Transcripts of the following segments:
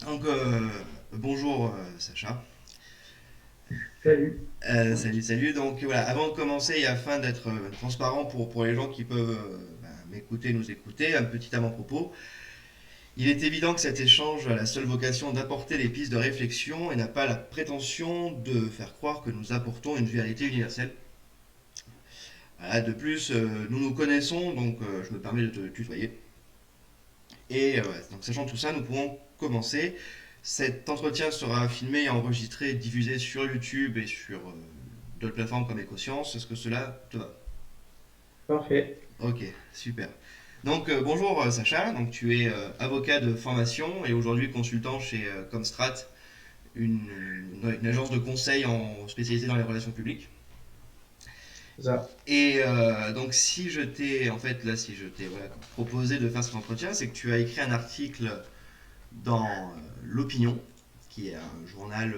Donc, bonjour Sacha. Salut. Salut, salut. Donc voilà, avant de commencer et afin d'être transparent pour les gens qui peuvent m'écouter, nous écouter, un petit avant-propos. Il est évident que cet échange a la seule vocation d'apporter des pistes de réflexion et n'a pas la prétention de faire croire que nous apportons une vérité universelle. Voilà, de plus, nous nous connaissons, donc je me permets de te tutoyer. Et donc, sachant tout ça, nous pouvons commencer. Cet entretien sera filmé, enregistré, diffusé sur YouTube et sur d'autres plateformes comme EcoScience. Est-ce que cela te va? Parfait. Ok, super. Donc bonjour Sacha, donc tu es avocat de formation et aujourd'hui consultant chez Comstrat, une agence de conseil spécialisée dans les relations publiques. C'est ça. Et donc si je t'ai en fait là si je t'ai voilà, proposé de faire cet entretien, c'est que tu as écrit un article dans l'Opinion, qui est un journal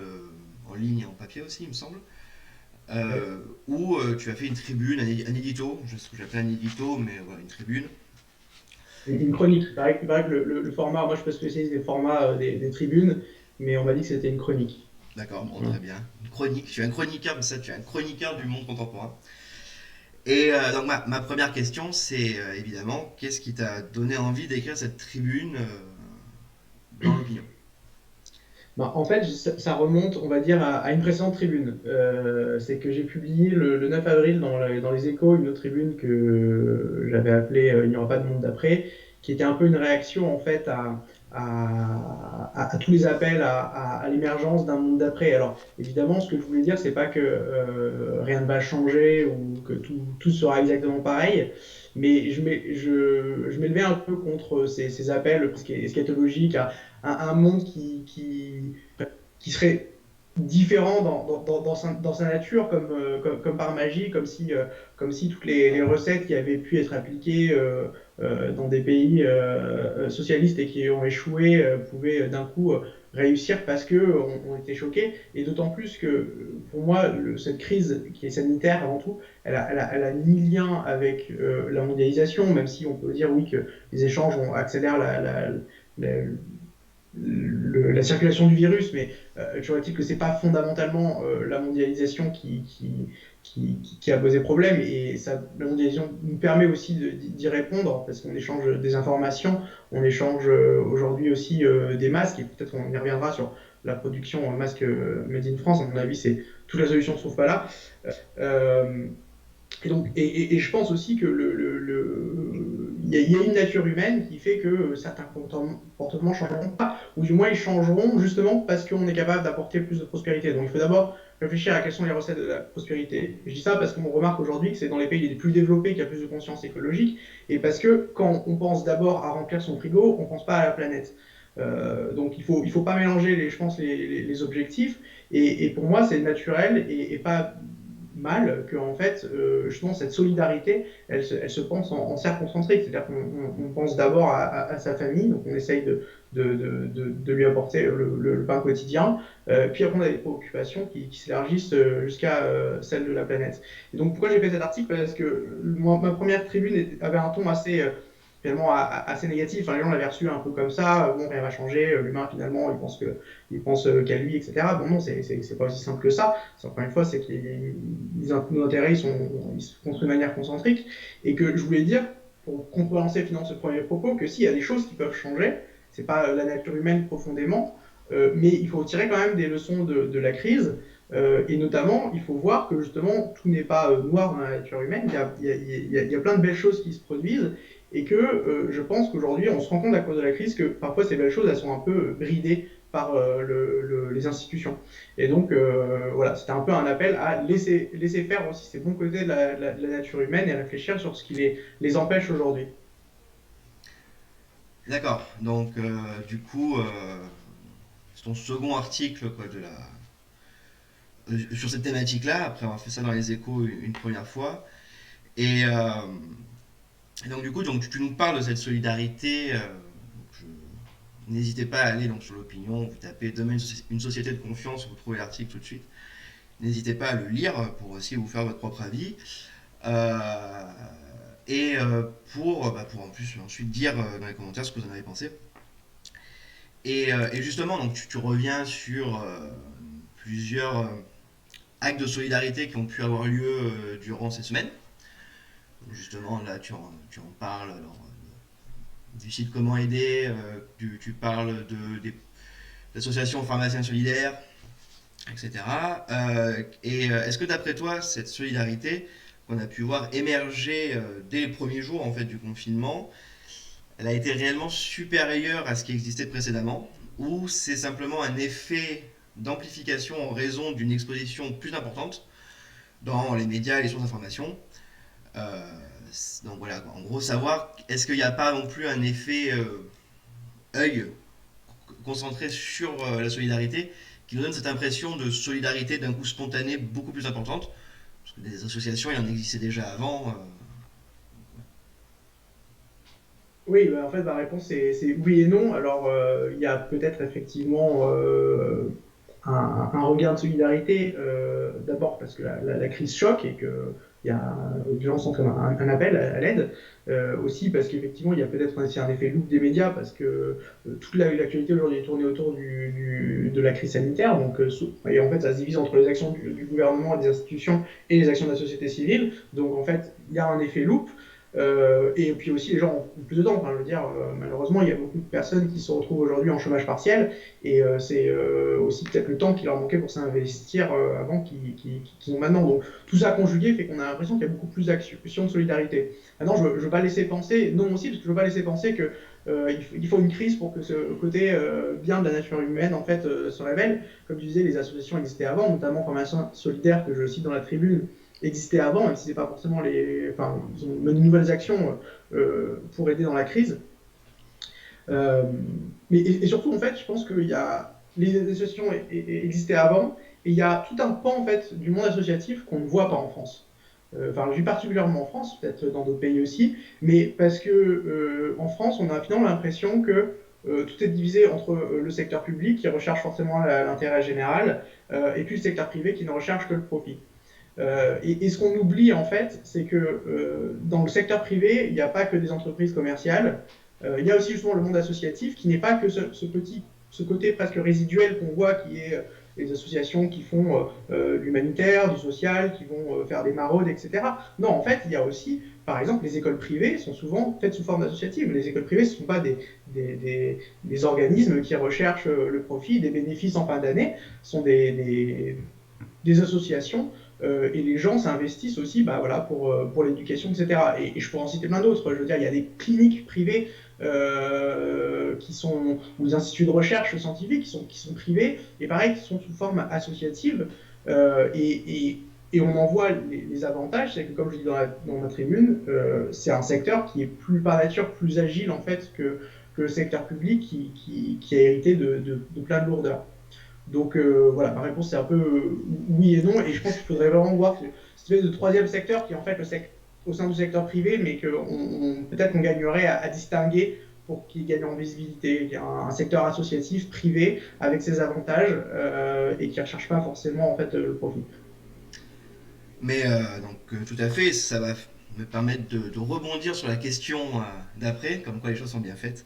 en ligne et en papier aussi, il me semble, Ouais. où tu as fait une tribune, un édito, je sais ce que j'appelle un édito, mais voilà, une tribune. Une chronique. Il paraît que le format, moi je suis pas spécialiste des formats des tribunes, mais on m'a dit que c'était une chronique. D'accord, bon, Voilà. très bien. Une chronique, tu es un chroniqueur, mais ça, tu es un chroniqueur du monde contemporain. Et donc, ma première question, c'est évidemment, qu'est-ce qui t'a donné envie d'écrire cette tribune dans l'opinion? Bah, en fait, ça remonte, on va dire, à une précédente tribune. C'est que j'ai publié le 9 avril dans les Échos une autre tribune que j'avais appelée Il n'y aura pas de monde d'après, qui était un peu une réaction en fait à tous les appels à l'émergence d'un monde d'après. Alors évidemment, ce que je voulais dire, c'est pas que rien ne va changer ou que tout sera exactement pareil, mais je m'élevais un peu contre ces appels presque eschatologiques un monde qui serait différent dans sa nature, comme par magie, comme si toutes les recettes qui avaient pu être appliquées dans des pays socialistes et qui ont échoué pouvaient d'un coup réussir parce qu'on était choqués. Et d'autant plus que, pour moi, cette crise qui est sanitaire avant tout, elle a ni lien avec la mondialisation, même si on peut dire oui que les échanges accélèrent la, la circulation du virus, mais toujours est-il que c'est pas fondamentalement la mondialisation qui a posé problème, et ça, la mondialisation nous permet aussi d'y répondre, parce qu'on échange des informations, on échange aujourd'hui aussi des masques, et peut-être qu'on y reviendra sur la production masque made in France. À mon avis, c'est toute la solution ne se trouve pas là. Euh, et je pense aussi que il y a une nature humaine qui fait que certains comportements ne changeront pas, ou du moins ils changeront justement parce qu'on est capable d'apporter plus de prospérité. Donc il faut d'abord réfléchir à quelles sont les recettes de la prospérité. Je dis ça parce qu'on remarque aujourd'hui que c'est dans les pays les plus développés qu'il y a plus de conscience écologique, et parce que quand on pense d'abord à remplir son frigo, on ne pense pas à la planète. Donc il faut pas mélanger, je pense, les objectifs. Et pour moi, c'est naturel et pas mal que en fait justement cette solidarité elle se pense en cercle concentrique, c'est-à-dire qu'on pense d'abord à sa famille, donc on essaye de lui apporter le pain quotidien, puis après on a des préoccupations qui s'élargissent jusqu'à celle de la planète. Et donc pourquoi j'ai fait cet article? Parce que moi, ma première tribune avait un ton assez finalement assez négatif. Enfin, les gens l'avaient reçu un peu comme ça, bon, rien va changer, l'humain finalement il pense qu'à lui, etc. Bon, non, c'est pas aussi simple que ça. Encore une fois, c'est que nos intérêts ils se construisent de manière concentrique, et que je voulais dire, pour contrebalancer finalement ce premier propos, que s'il y a des choses qui peuvent changer, c'est pas la nature humaine profondément, mais il faut tirer quand même des leçons de la crise. Et notamment, il faut voir que justement, tout n'est pas noir dans la nature humaine. Il y a plein de belles choses qui se produisent, et que je pense qu'aujourd'hui, on se rend compte à cause de la crise que parfois ces belles choses, elles sont un peu bridées par les institutions. Et donc, voilà, c'était un peu un appel à laisser faire aussi ces bons côtés de la nature humaine, et réfléchir sur ce qui les empêche aujourd'hui. D'accord, donc du coup, c'est ton second article quoi, sur cette thématique-là, après avoir fait ça dans les échos une première fois. Et, donc du coup, donc, tu nous parles de cette solidarité. N'hésitez pas à aller donc, sur l'opinion, vous tapez demain une société de confiance, vous trouvez l'article tout de suite. N'hésitez pas à le lire pour aussi vous faire votre propre avis. Euh, et pour en plus ensuite dire dans les commentaires ce que vous en avez pensé. Et justement, donc tu reviens sur plusieurs actes de solidarité qui ont pu avoir lieu durant ces semaines. Justement, là, tu en parles alors, du site Comment aider, tu parles des associations pharmaciens solidaires, etc. Est-ce que d'après toi, cette solidarité qu'on a pu voir émerger dès les premiers jours en fait, du confinement, elle a été réellement supérieure à ce qui existait précédemment, ou c'est simplement un effet d'amplification en raison d'une exposition plus importante dans les médias et les sources d'information. Euh, donc voilà, en gros, savoir est-ce qu'il n'y a pas non plus un effet œil concentré sur la solidarité qui nous donne cette impression de solidarité d'un coup spontanée beaucoup plus importante. Parce que des associations, il en existait déjà avant. Oui, bah, en fait, ma réponse c'est oui et non. Alors, il y a peut-être effectivement un regain de solidarité, d'abord parce que la crise choque et que il y a, les gens sentent comme un appel à l'aide. Aussi parce qu'effectivement, il y a peut-être aussi un effet loupe des médias parce que toute l'actualité aujourd'hui est tournée autour de la crise sanitaire. Donc, et en fait, ça se divise entre les actions du gouvernement et des institutions et les actions de la société civile. Donc, en fait, il y a un effet loupe. Et puis aussi, les gens ont plus de temps. Enfin, je veux dire, malheureusement, il y a beaucoup de personnes qui se retrouvent aujourd'hui en chômage partiel. Et c'est aussi peut-être le temps qui leur manquait pour s'investir avant qu'ils ont maintenant. Donc tout ça conjugué fait qu'on a l'impression qu'il y a beaucoup plus d'actions de solidarité. Maintenant, je ne veux pas laisser penser, non aussi, parce que je ne veux pas laisser penser que il faut une crise pour que ce côté bien de la nature humaine en fait se révèle. Comme tu disais, les associations existaient avant, notamment Formation Solidaire que je cite dans la tribune existait avant, même si c'est pas forcément les, enfin, ils ont mené de nouvelles actions pour aider dans la crise. Euh, et surtout, en fait, je pense qu'il y a les associations existaient avant, et il y a tout un pan en fait du monde associatif qu'on ne voit pas en France. Enfin, je vis particulièrement en France, peut-être dans d'autres pays aussi, mais parce que en France, on a finalement l'impression que tout est divisé entre le secteur public qui recherche forcément l'intérêt général et puis le secteur privé qui ne recherche que le profit. Et ce qu'on oublie en fait, c'est que dans le secteur privé, il n'y a pas que des entreprises commerciales, il y a aussi justement le monde associatif qui n'est pas que ce côté presque résiduel qu'on voit qui est les associations qui font l'humanitaire, du social, qui vont faire des maraudes, etc. Non, en fait, il y a aussi, par exemple, les écoles privées sont souvent faites sous forme associative. Les écoles privées, ce ne sont pas des organismes qui recherchent le profit, des bénéfices en fin d'année, ce sont des associations et les gens s'investissent aussi bah, voilà, pour l'éducation, etc. Et je pourrais en citer plein d'autres. Je veux dire, il y a des cliniques privées qui sont, ou des instituts de recherche scientifique qui sont privés, et pareil, qui sont sous forme associative. Et on en voit les avantages, c'est que comme je dis dans ma tribune, c'est un secteur qui est plus par nature plus agile en fait que le secteur public qui a hérité de plein de lourdeurs. Donc voilà, ma réponse c'est un peu oui et non, et je pense qu'il faudrait vraiment voir cette espèce de troisième secteur qui est en fait au sein du secteur privé, mais que peut-être qu'on gagnerait à distinguer pour qu'il gagne en visibilité. Il y a un secteur associatif privé avec ses avantages et qui ne recherche pas forcément en fait le profit. Mais tout à fait, ça va me permettre de rebondir sur la question d'après, comme quoi les choses sont bien faites.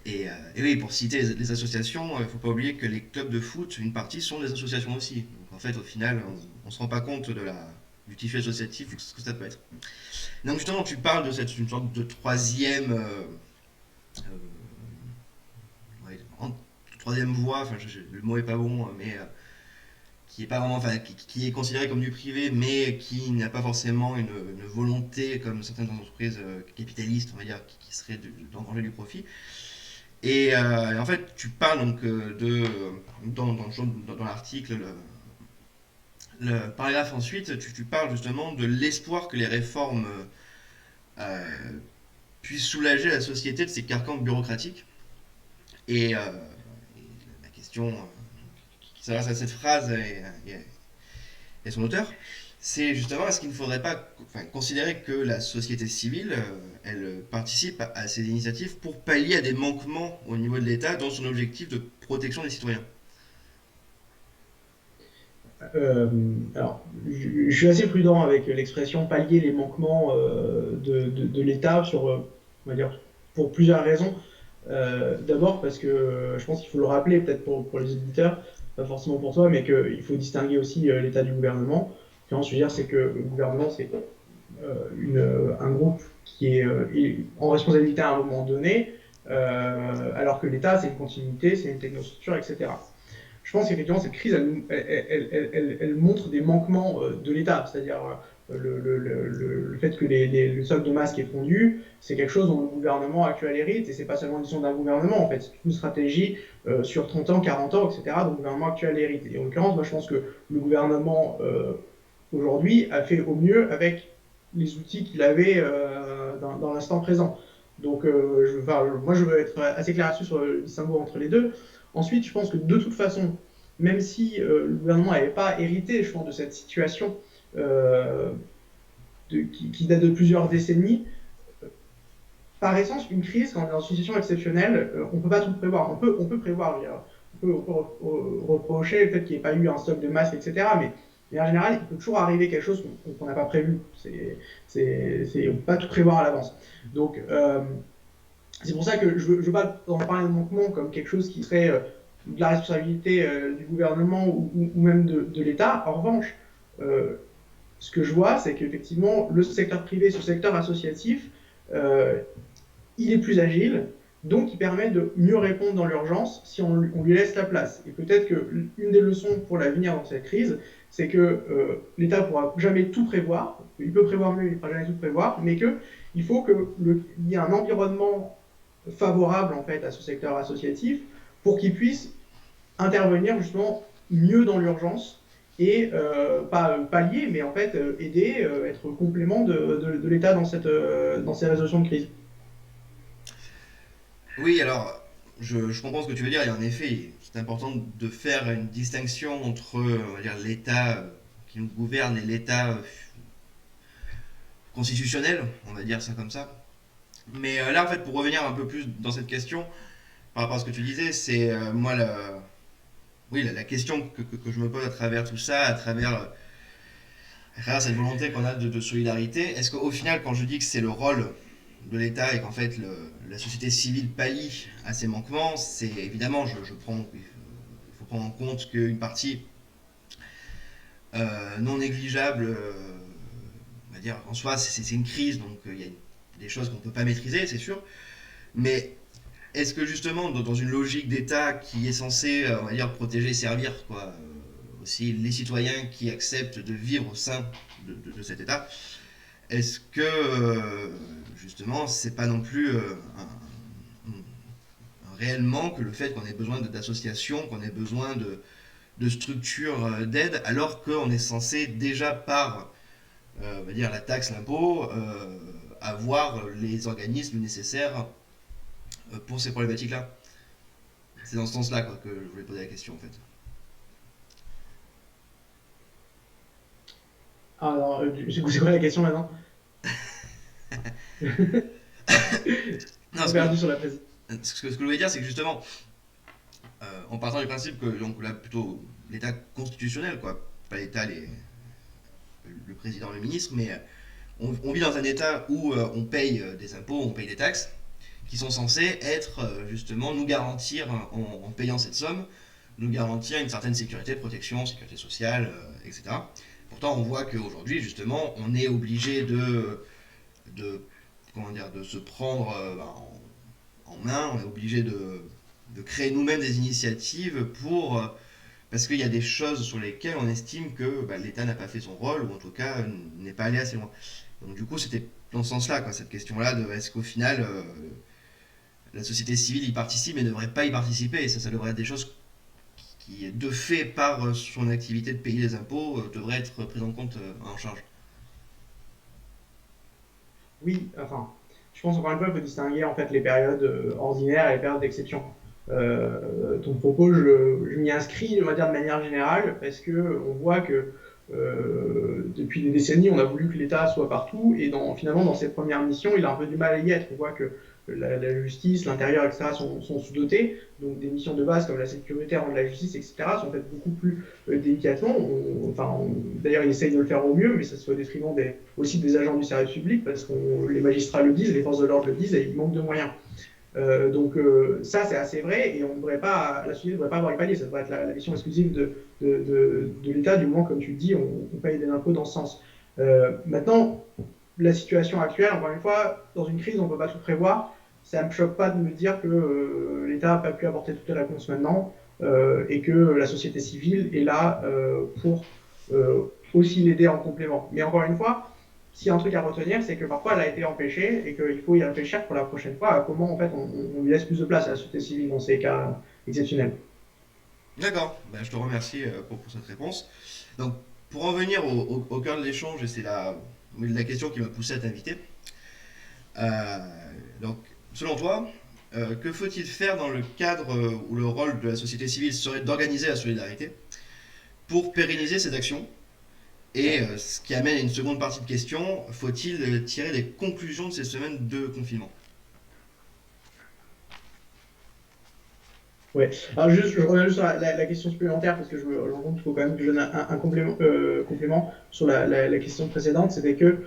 Et oui, pour citer les associations, il ne faut pas oublier que les clubs de foot, une partie sont des associations aussi. Donc en fait, au final, on ne se rend pas compte du tissu associatif ou ce que ça peut être. Donc justement, tu parles de une sorte de troisième, ouais, troisième voie, enfin, le mot est pas bon, mais qui est pas vraiment, enfin, qui est considéré comme du privé, mais qui n'a pas forcément une volonté comme certaines entreprises capitalistes, on va dire, qui serait d'engranger du profit. En fait, tu parles donc dans l'article, le paragraphe ensuite, tu parles justement de l'espoir que les réformes puissent soulager la société de ses carcans bureaucratiques. Et la question qui s'adresse à cette phrase et son auteur, c'est justement est-ce qu'il ne faudrait pas considérer que la société civile, elle participe à ces initiatives pour pallier à des manquements au niveau de l'État dans son objectif de protection des citoyens. Euh, alors, je suis assez prudent avec l'expression pallier les manquements de l'État sur, on va dire, pour plusieurs raisons. D'abord parce que je pense qu'il faut le rappeler peut-être pour les auditeurs, pas forcément pour toi, mais qu'il faut distinguer aussi l'état du gouvernement. Ce que je veux dire, c'est que le gouvernement, c'est un groupe qui est en responsabilité à un moment donné, alors que l'État, c'est une continuité, c'est une technostructure, etc. Je pense qu'effectivement, cette crise, elle montre des manquements de l'État, c'est-à-dire le fait que le solde de masques est fondu, c'est quelque chose dont le gouvernement actuel hérite, et c'est pas seulement une question d'un gouvernement, en fait, c'est une stratégie sur 30 ans, 40 ans, etc., dont le gouvernement actuel hérite. Et en l'occurrence, moi je pense que le gouvernement aujourd'hui a fait au mieux avec les outils qu'il avait dans l'instant présent. Donc, moi, je veux être assez clair là-dessus sur le distinguo entre les deux. Ensuite, je pense que de toute façon, même si le gouvernement n'avait pas hérité, je pense, de cette situation euh, qui date de plusieurs décennies, par essence, une crise, quand on est dans une situation exceptionnelle, on ne peut pas tout prévoir. On peut prévoir, on peut reprocher le fait qu'il n'y ait pas eu un stock de masques, etc. Mais en général, il peut toujours arriver quelque chose qu'on n'a pas prévu. On ne peut pas tout prévoir à l'avance. Donc, c'est pour ça que je ne veux pas en parler de manquement comme quelque chose qui serait de la responsabilité du gouvernement ou même de l'État. En revanche, ce que je vois, c'est qu'effectivement, le secteur privé, ce secteur associatif, euh, il est plus agile, donc il permet de mieux répondre dans l'urgence si on lui laisse la place. Et peut-être qu'une des leçons pour l'avenir dans cette crise, c'est que l'État ne pourra jamais tout prévoir, il peut prévoir mieux, il ne pourra jamais tout prévoir, mais qu'il faut qu'il y ait un environnement favorable en fait à ce secteur associatif pour qu'il puisse intervenir justement mieux dans l'urgence et pas pallier, mais en fait aider, être complément de l'État dans ces résolutions de crise. Oui, alors, je comprends ce que tu veux dire, et en effet, c'est important de faire une distinction entre, on va dire, l'État qui nous gouverne et l'État constitutionnel, on va dire ça comme ça. Mais là, en fait, pour revenir un peu plus dans cette question, par rapport à ce que tu disais, c'est moi, oui, la question que je me pose à travers tout ça, à travers cette volonté qu'on a de solidarité, est-ce qu'au final, quand je dis que c'est le rôle de l'État et qu'en fait la société civile pallie à ces manquements, c'est évidemment, il faut prendre en compte qu'une partie non négligeable, on va dire, en soi, c'est une crise, donc il y a des choses qu'on ne peut pas maîtriser, c'est sûr, mais est-ce que justement, dans une logique d'État qui est censé, on va dire, protéger, servir, quoi, aussi les citoyens qui acceptent de vivre au sein de cet État, est-ce que justement, c'est pas non plus un réel manque le fait qu'on ait besoin d'associations, qu'on ait besoin de structures d'aide, alors qu'on est censé déjà par, on va dire, la taxe, l'impôt, avoir les organismes nécessaires pour ces problématiques-là. C'est dans ce sens-là quoi, que je voulais poser la question en fait. Alors, c'est quoi la question maintenant? Non, J'ai perdu sur la précision. ce que je voulais dire, c'est que justement, en partant du principe que donc là plutôt l'État constitutionnel, quoi, pas l'État, le président, le ministre, mais on vit dans un État où on paye des impôts, on paye des taxes, qui sont censés être justement nous garantir, en payant cette somme, nous garantir une certaine sécurité, protection, sécurité sociale, etc. Pourtant, on voit qu'aujourd'hui, justement, on est obligé de, comment dire, de se prendre en main, on est obligé de créer nous-mêmes des initiatives pour, parce qu'il y a des choses sur lesquelles on estime que l'État n'a pas fait son rôle, ou en tout cas n'est pas allé assez loin. Donc du coup, c'était dans ce sens-là, quoi, cette question-là de est-ce qu'au final, la société civile y participe mais ne devrait pas y participer, et ça devrait être des choses qui, de fait, par son activité de payer les impôts, devraient être prises en compte, en charge. Oui, enfin, je pense encore une fois qu'il faut distinguer en fait les périodes ordinaires et les périodes d'exception. Ton propos, je m'y inscris, on va dire de manière générale, parce que on voit que depuis des décennies, on a voulu que l'État soit partout, et finalement, dans ses premières missions, il a un peu du mal à y être. On voit que la justice, l'intérieur, etc., sont sous-dotés, donc des missions de base comme la sécurité, rendre la justice, etc., sont faites beaucoup plus délicatement. D'ailleurs, il essaye de le faire au mieux, mais ça se fait au détriment aussi des agents du service public, parce que les magistrats le disent, les forces de l'ordre le disent, et il manque de moyens. Ça, c'est assez vrai et on devrait pas, la société ne devrait pas avoir les paliers. Ça devrait être la mission exclusive de l'État, du moment, comme tu le dis, on paye des impôts dans ce sens. Maintenant, la situation actuelle, encore une fois, dans une crise, on ne peut pas tout prévoir. Ça ne me choque pas de me dire que l'État n'a pas pu apporter toutes les réponses maintenant et que la société civile est là pour aussi l'aider en complément. Mais encore une fois, s'il y a un truc à retenir, c'est que parfois elle a été empêchée et qu'il faut y réfléchir pour la prochaine fois à comment en fait on lui laisse plus de place à la société civile dans ces cas exceptionnels. D'accord, ben, je te remercie pour cette réponse. Donc, pour en venir au cœur de l'échange, et c'est la question qui m'a poussé à t'inviter. Euh, donc, selon toi, que faut-il faire dans le cadre où le rôle de la société civile serait d'organiser la solidarité pour pérenniser ces actions? Et ce qui amène à une seconde partie de question, faut-il tirer des conclusions de ces semaines de confinement? Ouais. Alors juste, je reviens juste sur la question supplémentaire parce que je me rends compte qu'il faut quand même que je donne un complément sur la question précédente. C'était que,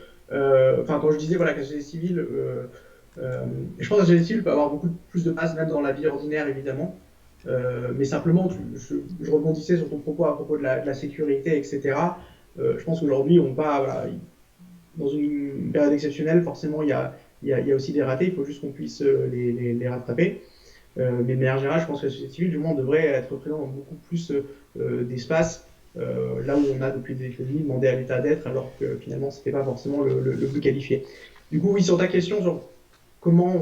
enfin, quand je disais voilà, que la société civile, je pense que la société civile peut avoir beaucoup plus de place même dans la vie ordinaire évidemment. Mais simplement, je rebondissais sur ton propos à propos de la sécurité, etc. Je pense qu'aujourd'hui, on va, voilà, dans une période exceptionnelle, forcément, il y a aussi des ratés. Il faut juste qu'on puisse les rattraper. Mais de manière générale, je pense que la société civile, du moins, devrait être présente dans beaucoup plus d'espaces, là où on a depuis des décennies demandé à l'État d'être, alors que finalement, ce n'était pas forcément le plus qualifié. Du coup, oui, sur ta question sur comment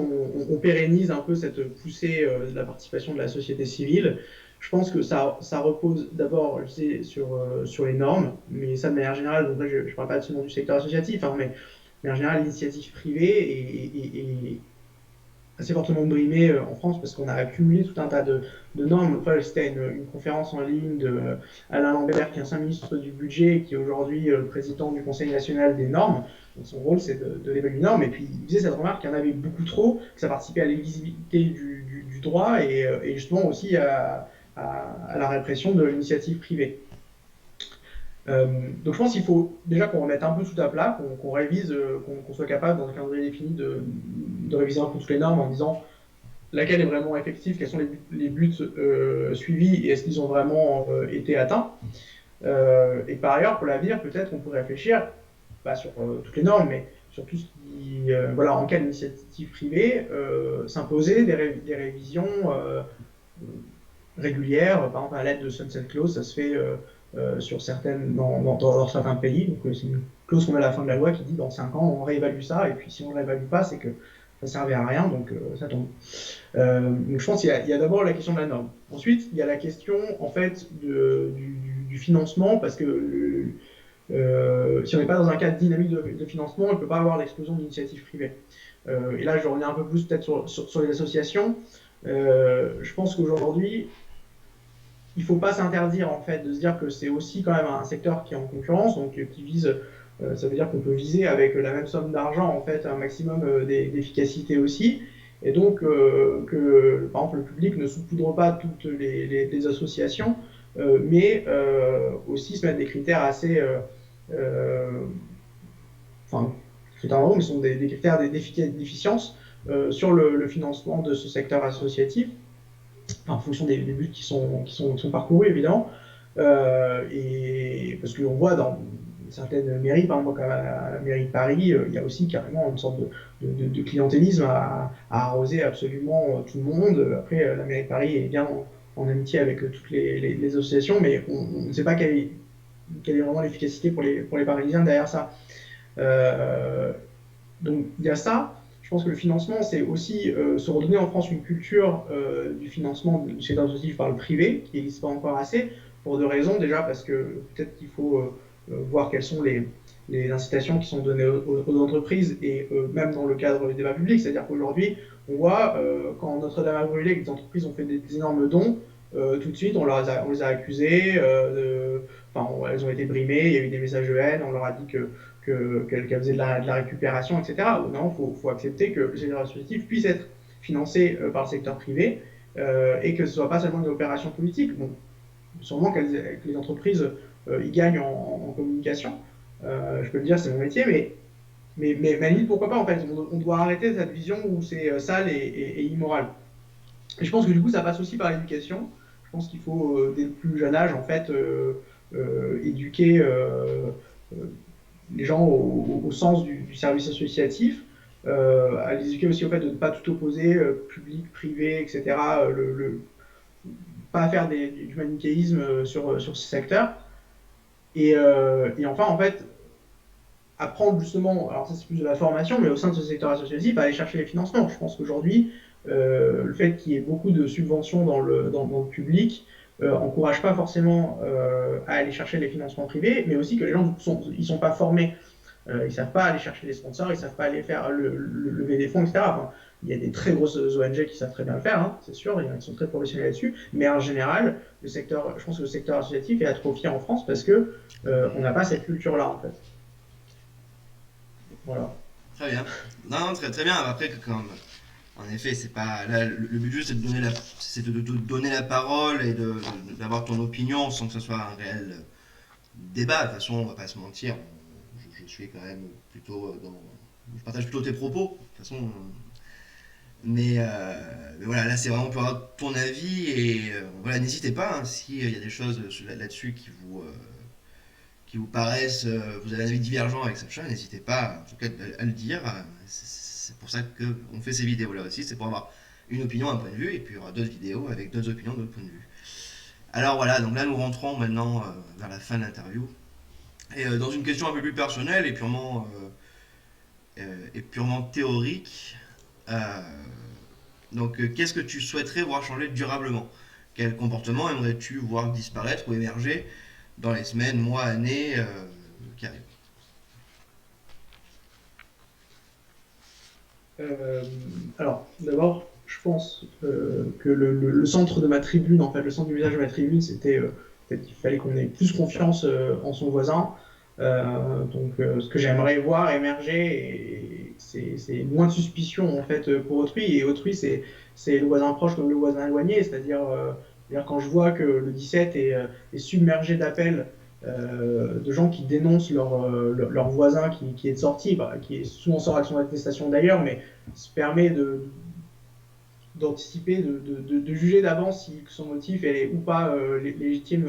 on pérennise un peu cette poussée de la participation de la société civile, je pense que ça repose d'abord, je sais, sur les normes, mais ça de manière générale, donc là je ne parle pas seulement du secteur associatif, hein, mais de manière générale, l'initiative privée est assez fortement brimée en France parce qu'on a accumulé tout un tas de normes. Enfin, j'étais à une conférence en ligne de Alain Lambert, qui est ancien ministre du budget et qui est aujourd'hui le président du Conseil national des normes. Donc, son rôle, c'est de l'évaluer les normes. Et puis, il faisait cette remarque qu'il y en avait beaucoup trop, que ça participait à l'illisibilité du droit et justement aussi à la répression de l'initiative privée. Donc je pense qu'il faut déjà qu'on remette un peu tout à plat, qu'on révise, qu'on soit capable dans un calendrier défini de réviser un peu toutes les normes en disant laquelle est vraiment effective, quels sont les buts suivis et est-ce qu'ils ont vraiment été atteints. Et par ailleurs, pour l'avenir, peut-être qu'on pourrait réfléchir, pas sur toutes les normes, mais sur tout ce qui, voilà, en cas d'initiative privée, s'imposer des révisions régulières, par exemple à l'aide de sunset clause, ça se fait sur dans certains pays. Donc c'est une clause qu'on met à la fin de la loi qui dit dans 5 ans on réévalue ça, et puis si on ne réévalue pas, c'est que ça ne servait à rien, donc ça tombe. Donc je pense qu'il y a d'abord la question de la norme. Ensuite, il y a la question en fait du financement, parce que si on n'est pas dans un cadre dynamique de financement, on ne peut pas avoir d'explosion d'initiatives privées. Et là, je reviens un peu plus peut-être sur les associations. Je pense qu'aujourd'hui, il ne faut pas s'interdire en fait de se dire que c'est aussi quand même un secteur qui est en concurrence, donc qui vise, ça veut dire qu'on peut viser avec la même somme d'argent en fait un maximum d'efficacité aussi, et donc que par exemple le public ne saupoudre pas toutes les associations, mais aussi se mettre des critères assez, enfin critères en haut, mais ce sont des critères d'efficience sur le financement de ce secteur associatif en fonction des buts qui sont parcourus, évidemment. Et parce qu'on voit dans certaines mairies, par exemple, comme à la mairie de Paris, il y a aussi carrément une sorte de clientélisme à arroser absolument tout le monde. Après, la mairie de Paris est bien en amitié avec toutes les associations, mais on ne sait pas quelle est vraiment l'efficacité pour les Parisiens derrière ça. Euh, donc il y a ça. Je pense que le financement, c'est aussi se redonner en France une culture du financement du secteur associatif par le privé, qui n'existe pas encore assez, pour deux raisons. Déjà, parce que peut-être qu'il faut voir quelles sont les incitations qui sont données aux entreprises, et même dans le cadre du débat public. C'est-à-dire qu'aujourd'hui, on voit, quand Notre-Dame a brûlé, que les entreprises ont fait des énormes dons, tout de suite, on les a accusées, enfin, elles ont été brimées, il y a eu des messages de haine, on leur a dit qu'elle faisaient de la récupération, etc. Non, il faut accepter que le secteur associatif puisse être financé par le secteur privé et que ce ne soit pas seulement une opération politique. Bon, sûrement que les entreprises y gagnent en communication, je peux le dire, c'est mon métier, mais à la limite, pourquoi pas en fait, on doit arrêter cette vision où c'est sale et immoral. Et je pense que du coup, ça passe aussi par l'éducation. Je pense qu'il faut, dès le plus jeune âge, en fait, éduquer euh, les gens au sens du service associatif, à les éduquer aussi au fait de ne pas tout opposer, public, privé, etc. Pas faire du manichéisme sur ce secteur. Et enfin, en fait, apprendre justement, alors ça c'est plus de la formation, mais au sein de ce secteur associatif, à aller chercher les financements. Je pense qu'aujourd'hui, le fait qu'il y ait beaucoup de subventions dans le public encourage pas forcément à aller chercher les financements privés, mais aussi que les gens ils sont pas formés. Ils savent pas aller chercher les sponsors, ils savent pas aller faire lever des fonds, etc. Enfin, il y a des très grosses ONG qui savent très bien le faire, hein, c'est sûr, ils sont très professionnels là-dessus, mais en général, je pense que le secteur associatif est atrophié en France parce que on n'a pas cette culture-là en fait. Voilà. Très bien. Non, non, très, très bien. Après, comme, en effet, c'est pas là, le but du jeu, c'est de donner la parole et d'avoir ton opinion sans que ce soit un réel débat. De toute façon, on va pas se mentir. Je suis quand même plutôt je partage plutôt tes propos. De toute façon, mais voilà, là, c'est vraiment pour avoir ton avis et voilà, n'hésitez pas hein, s'il y a des choses là-dessus qui vous paraissent, vous avez un avis divergent avec Sacha, n'hésitez pas en tout cas à le dire. C'est pour ça qu'on fait ces vidéos là aussi, c'est pour avoir une opinion, un point de vue, et puis il y aura d'autres vidéos avec d'autres opinions, d'autres points de vue. Alors voilà, donc là nous rentrons maintenant vers la fin de l'interview. Et dans une question un peu plus personnelle et purement théorique, euh, donc qu'est-ce que tu souhaiterais voir changer durablement? Quel comportement aimerais-tu voir disparaître ou émerger dans les semaines, mois, années qui arrivent? Euh, alors, d'abord, je pense que le centre de ma tribune, en fait, le centre du visage de ma tribune, c'était peut-être qu'il fallait qu'on ait plus confiance en son voisin. Ce que j'aimerais voir émerger, c'est moins de suspicion en fait pour autrui. Et autrui, c'est le voisin proche comme le voisin éloigné. C'est-à-dire quand je vois que le 17 est submergé d'appels de gens qui dénoncent leur voisin qui est de sortie, bah, qui est souvent sans action d'attestation d'ailleurs, mais se permet d'anticiper, de juger d'avance si son motif est ou pas légitime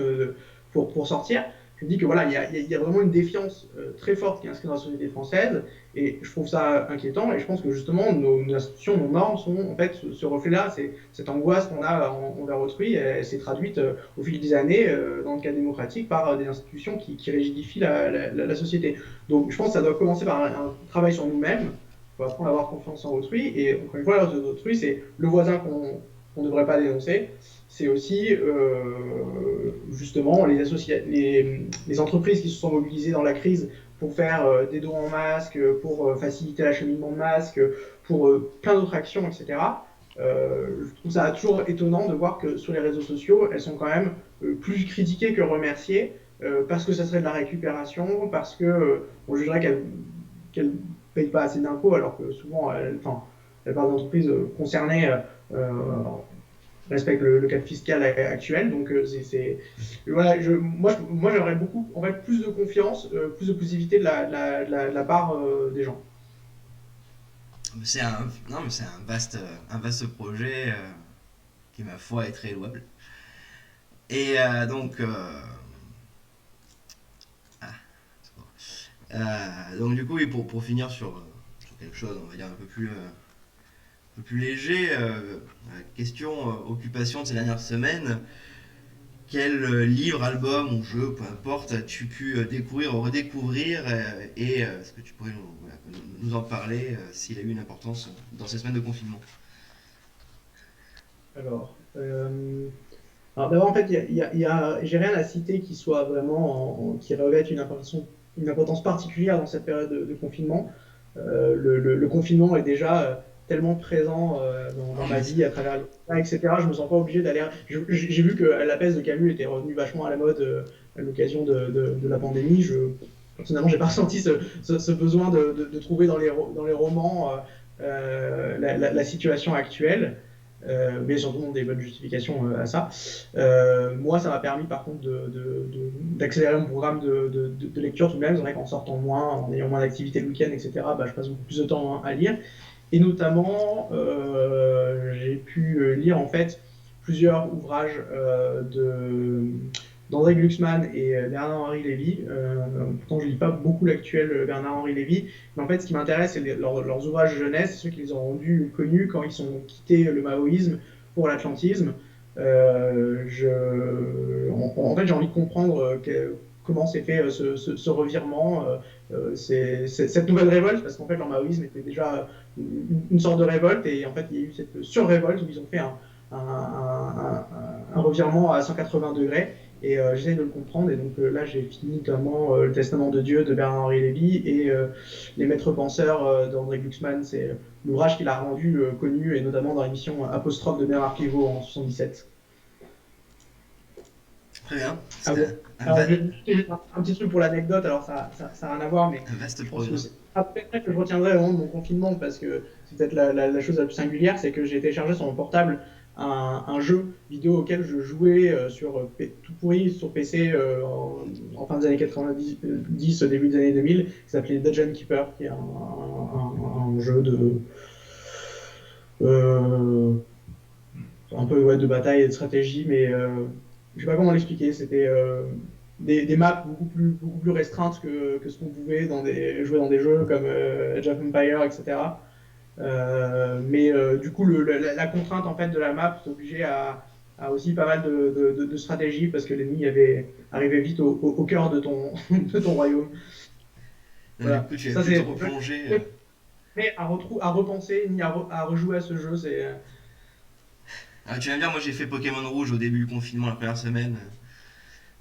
pour sortir. Je me dis que voilà, il y a vraiment une défiance très forte qui est inscrite dans la société française, et je trouve ça inquiétant, et je pense que justement nos institutions, nos normes sont en fait ce reflet-là, c'est cette angoisse qu'on a envers autrui, elle s'est traduite au fil des années dans le cadre démocratique par des institutions qui rigidifient la société. Donc je pense que ça doit commencer par un travail sur nous-mêmes, il faut apprendre à avoir confiance en autrui. Et encore une fois, l'autrui, c'est le voisin qu'on ne devrait pas dénoncer. C'est aussi justement les entreprises qui se sont mobilisées dans la crise pour faire des dons en masques, pour faciliter l'acheminement de masques, pour plein d'autres actions, etc. Je trouve ça toujours étonnant de voir que sur les réseaux sociaux, elles sont quand même plus critiquées que remerciées, parce que ça serait de la récupération, parce que on jugerait qu'elles payent pas assez d'impôts, alors que souvent, la part d'entreprises concernées respectent le cadre fiscal actuel. Donc, voilà, moi, j'aimerais beaucoup, en fait, plus de confiance, plus de positivité de la part des gens. Non, mais c'est un vaste projet qui, ma foi, est très louable. Et donc du coup, oui, pour finir sur quelque chose, on va dire un peu plus léger, question occupation de ces dernières semaines. Quel livre, album ou jeu, peu importe, as-tu pu découvrir ou redécouvrir et est-ce que tu pourrais voilà, nous en parler s'il a eu une importance dans ces semaines de confinement? Alors, alors d'abord, en fait, j'ai rien à citer qui soit vraiment, qui revête une importance particulière dans cette période de confinement. Le confinement est déjà tellement présent dans Non, ma mais vie à travers les médias, etc. Je me sens pas obligé d'aller. J'ai vu que la peste de Camus était revenue vachement à la mode à l'occasion de la pandémie. Personnellement, j'ai pas ressenti ce besoin de trouver dans les romans la situation actuelle. mais surtout des bonnes justifications à ça. Moi, ça m'a permis par contre d'accélérer mon programme de lecture tout de même. C'est vrai qu'en sortant moins, en ayant moins d'activités le week-end, etc., bah, je passe beaucoup plus de temps à lire. Et notamment, j'ai pu lire en fait plusieurs ouvrages d'André Glucksmann et Bernard-Henri Lévy. Pourtant, je ne lis pas beaucoup l'actuel Bernard-Henri Lévy, mais en fait, ce qui m'intéresse, c'est leurs ouvrages jeunesse, ceux qui les ont rendus connus quand ils ont quitté le maoïsme pour l'atlantisme. En fait, j'ai envie de comprendre comment s'est fait ce revirement, cette nouvelle révolte, parce qu'en fait, leur maoïsme était déjà une sorte de révolte, et en fait, il y a eu cette sur-révolte où ils ont fait un revirement à 180 degrés, et j'essaie de le comprendre, et donc là, j'ai fini notamment Le Testament de Dieu de Bernard-Henri Lévy, et Les Maîtres penseurs d'André Glucksmann, c'est l'ouvrage qu'il a rendu connu, et notamment dans l'émission Apostrophe de Bernard Pivot en 77. Très bien. Ah C'était bon. un, Alors, un petit truc pour l'anecdote, alors ça n'a rien à voir, mais un vaste je pense que programme. c'est après que je retiendrai vraiment de mon confinement, parce que c'est peut-être la chose la plus singulière, c'est que j'ai téléchargé sur mon portable un jeu vidéo auquel je jouais tout pourri sur PC en fin des années 90, au début des années 2000, qui s'appelait Dungeon Keeper, qui est un jeu euh, un peu ouais, de bataille et de stratégie, mais je sais pas comment l'expliquer. C'était des maps beaucoup plus restreintes que ce qu'on pouvait jouer dans des jeux comme Age of Empire, etc. Mais du coup, la contrainte en fait de la map t'obligeait à aussi pas mal de stratégie parce que l'ennemi arrivait vite au cœur de de ton royaume. Donc, du Voilà. coup, tu as Ça, pu te c'est. replonger. Mais à repenser ni à rejouer à ce jeu, c'est. Ah, tu vas me dire, moi j'ai fait Pokémon Rouge au début du confinement, la première semaine.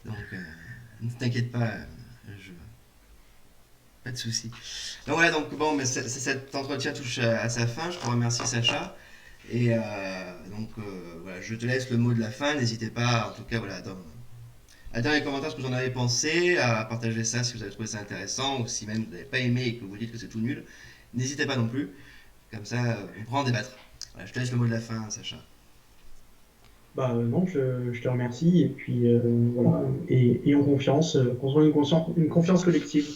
Donc, ne t'inquiète pas, je... pas de souci. Donc voilà, donc bon, mais cet entretien touche à sa fin. Je te remercie, Sacha. Et donc, voilà, je te laisse le mot de la fin. N'hésitez pas, en tout cas, voilà, à dire dans les commentaires ce que vous en avez pensé, à partager ça si vous avez trouvé ça intéressant, ou si même vous n'avez pas aimé et que vous dites que c'est tout nul. N'hésitez pas non plus. Comme ça, on pourra en débattre. Voilà, je te laisse le mot de la fin, Sacha. Bah non, je te remercie et puis voilà et en confiance, construire une confiance collective.